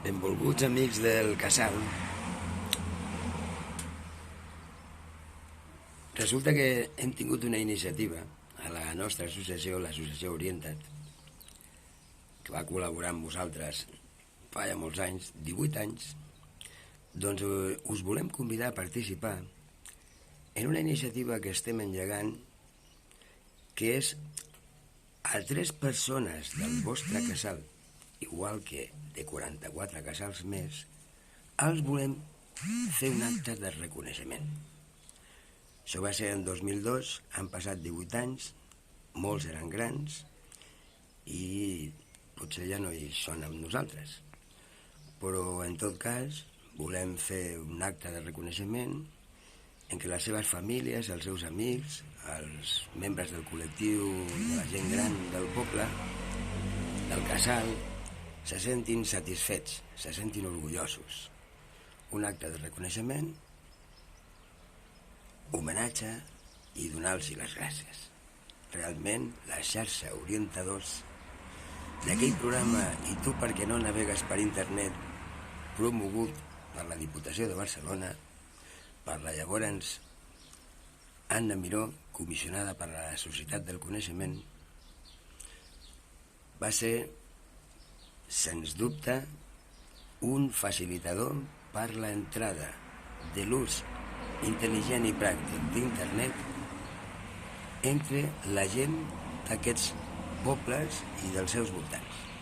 Benvolguts amics del Casal. Resulta que hem tingut una iniciativa a la nostra associació, l'associació Orienta't, que va col·laborar amb vosaltres fa ja molts anys, 18 anys. Doncs us volem convidar a participar en una iniciativa que estem engegant, que és a 3 persones del vostre casal, igual que de 44 casals més, els volem fer un acte de reconeixement. Això va ser en 2002, han passat 18 anys, molts eren grans i potser ja no hi són amb nosaltres. Però en tot cas volem fer un acte de reconeixement en què les seves famílies, els seus amics, els membres del col·lectiu de la gent gran del poble, del casal, se sentin satisfets, se sentin orgullosos. Un acte de reconeixement, homenatge i donar-los les gràcies. Realment, la xarxa Orientadors d'aquell programa I tu per què no navegues per internet, promogut per la Diputació de Barcelona, per la llavors Anna Miró, comissionada per la Societat del Coneixement, va ser, sens dubte, un facilitador per l'entrada de l'ús intel·ligent i pràctic d'internet entre la gent d'aquests pobles i dels seus voltants.